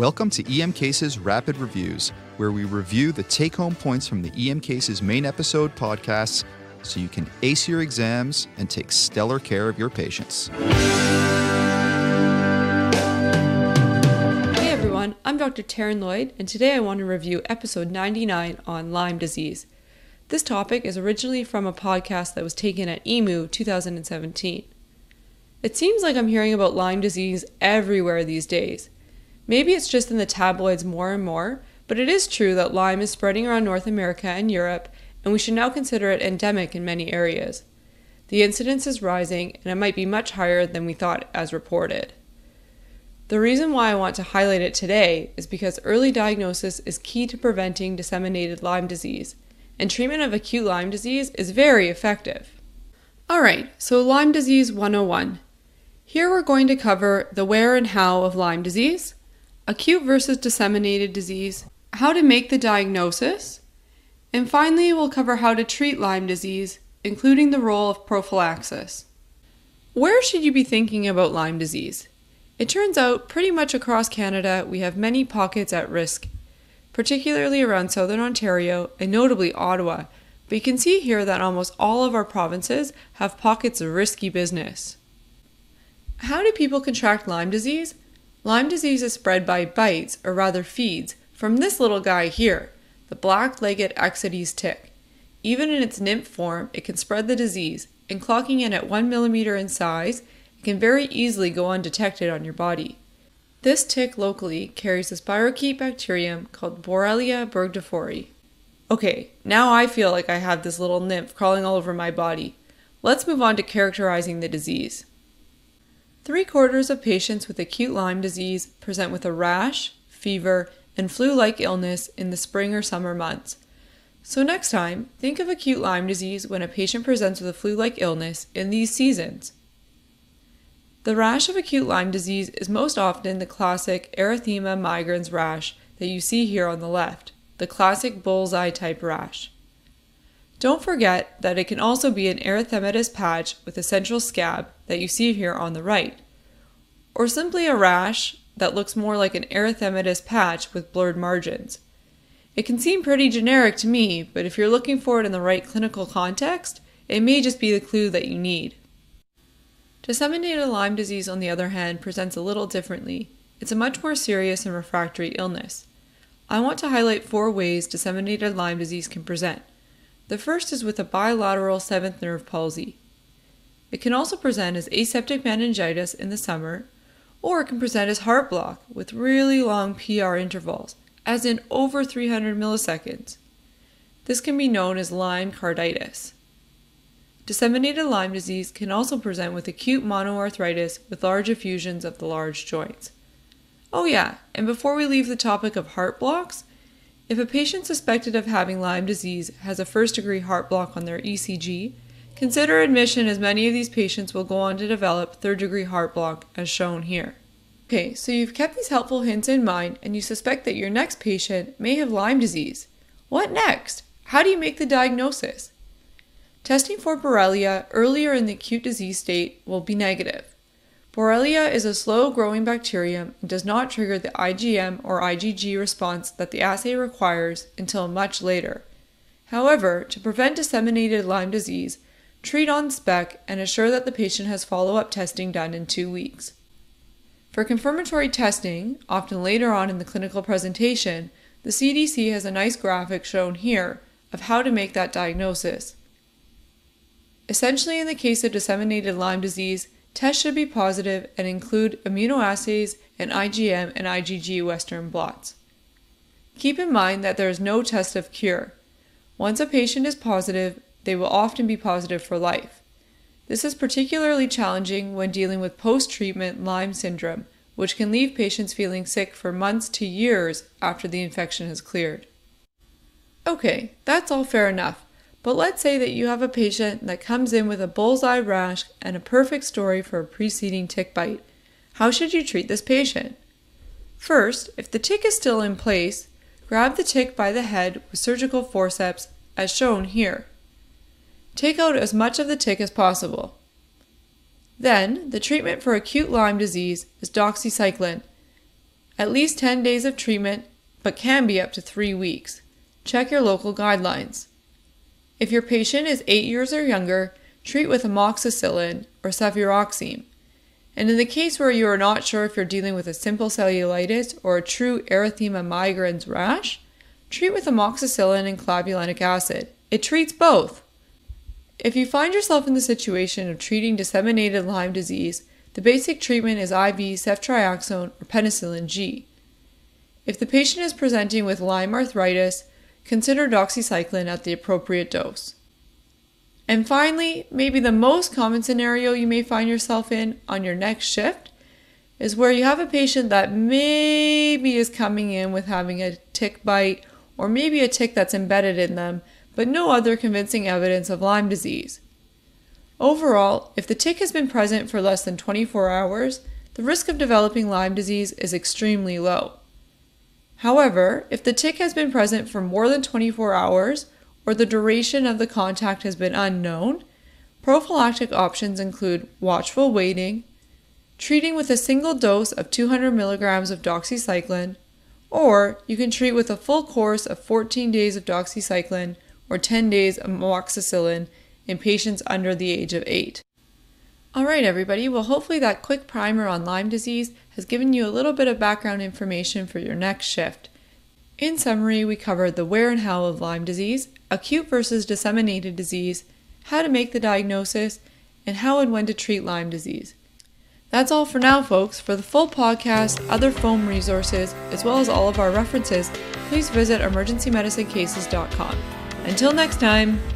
Welcome to EM Cases Rapid Reviews, where we review the take-home points from the EM Cases main episode podcasts so you can ace your exams and take stellar care of your patients. Hey everyone, I'm Dr. Taryn Lloyd, and today I want to review episode 99 on Lyme disease. This topic is originally from a podcast that was taken at EMU 2017. It seems like I'm hearing about Lyme disease everywhere these days. Maybe it's just in the tabloids more and more, but it is true that Lyme is spreading around North America and Europe, and we should now consider it endemic in many areas. The incidence is rising, and it might be much higher than we thought as reported. The reason why I want to highlight it today is because early diagnosis is key to preventing disseminated Lyme disease, and treatment of acute Lyme disease is very effective. Alright, so Lyme disease 101. Here we're going to cover the where and how of Lyme disease, acute versus disseminated disease, how to make the diagnosis, and finally we'll cover how to treat Lyme disease, including the role of prophylaxis. Where should you be thinking about Lyme disease? It turns out pretty much across Canada we have many pockets at risk, particularly around southern Ontario and notably Ottawa, but you can see here that almost all of our provinces have pockets of risky business. How do people contract Lyme disease? Lyme disease is spread by bites, or rather feeds, from this little guy here, the black-legged Ixodes tick. Even in its nymph form, it can spread the disease, and clocking in at 1 millimeter in size, it can very easily go undetected on your body. This tick locally carries a spirochete bacterium called Borrelia burgdorferi. Okay, now I feel like I have this little nymph crawling all over my body. Let's move on to characterizing the disease. 3/4 of patients with acute Lyme disease present with a rash, fever, and flu-like illness in the spring or summer months. So next time, think of acute Lyme disease when a patient presents with a flu-like illness in these seasons. The rash of acute Lyme disease is most often the classic erythema migrans rash that you see here on the left, the classic bullseye type rash. Don't forget that it can also be an erythematous patch with a central scab that you see here on the right, or simply a rash that looks more like an erythematous patch with blurred margins. It can seem pretty generic to me, but if you're looking for it in the right clinical context, it may just be the clue that you need. Disseminated Lyme disease, on the other hand, presents a little differently. It's a much more serious and refractory illness. I want to highlight 4 ways disseminated Lyme disease can present. The first is with a bilateral 7th nerve palsy. It can also present as aseptic meningitis in the summer, or it can present as heart block with really long PR intervals, as in over 300 milliseconds. This can be known as Lyme carditis. Disseminated Lyme disease can also present with acute monoarthritis with large effusions of the large joints. Oh yeah, and before we leave the topic of heart blocks, if a patient suspected of having Lyme disease has a first-degree heart block on their ECG, consider admission, as many of these patients will go on to develop third-degree heart block as shown here. Okay, so you've kept these helpful hints in mind and you suspect that your next patient may have Lyme disease. What next? How do you make the diagnosis? Testing for Borrelia earlier in the acute disease state will be negative. Borrelia is a slow-growing bacterium and does not trigger the IgM or IgG response that the assay requires until much later. However, to prevent disseminated Lyme disease, treat on spec and assure that the patient has follow-up testing done in 2 weeks. For confirmatory testing, often later on in the clinical presentation, the CDC has a nice graphic shown here of how to make that diagnosis. Essentially, in the case of disseminated Lyme disease, tests should be positive and include immunoassays and IgM and IgG Western blots. Keep in mind that there is no test of cure. Once a patient is positive, they will often be positive for life. This is particularly challenging when dealing with post-treatment Lyme syndrome, which can leave patients feeling sick for months to years after the infection has cleared. Okay, that's all fair enough. But let's say that you have a patient that comes in with a bullseye rash and a perfect story for a preceding tick bite. How should you treat this patient? First, if the tick is still in place, grab the tick by the head with surgical forceps as shown here. Take out as much of the tick as possible. Then, the treatment for acute Lyme disease is doxycycline, At least 10 days of treatment, but can be up to 3 weeks. Check your local guidelines. If your patient is 8 years or younger, treat with amoxicillin or cefuroxime. And in the case where you are not sure if you're dealing with a simple cellulitis or a true erythema migrans rash, treat with amoxicillin and clavulanic acid. It treats both. If you find yourself in the situation of treating disseminated Lyme disease, the basic treatment is IV ceftriaxone or penicillin G. If the patient is presenting with Lyme arthritis, consider doxycycline at the appropriate dose. And finally, maybe the most common scenario you may find yourself in on your next shift is where you have a patient that maybe is coming in with having a tick bite or maybe a tick that's embedded in them, but no other convincing evidence of Lyme disease. Overall, if the tick has been present for less than 24 hours, the risk of developing Lyme disease is extremely low. However, if the tick has been present for more than 24 hours, or the duration of the contact has been unknown, prophylactic options include watchful waiting, treating with a single dose of 200 milligrams of doxycycline, or you can treat with a full course of 14 days of doxycycline or 10 days of amoxicillin in patients under the age of 8. Alright everybody, well hopefully that quick primer on Lyme disease has given you a little bit of background information for your next shift. In summary, we covered the where and how of Lyme disease, acute versus disseminated disease, how to make the diagnosis, and how and when to treat Lyme disease. That's all for now, folks. For the full podcast, other foam resources, as well as all of our references, please visit emergencymedicinecases.com. Until next time!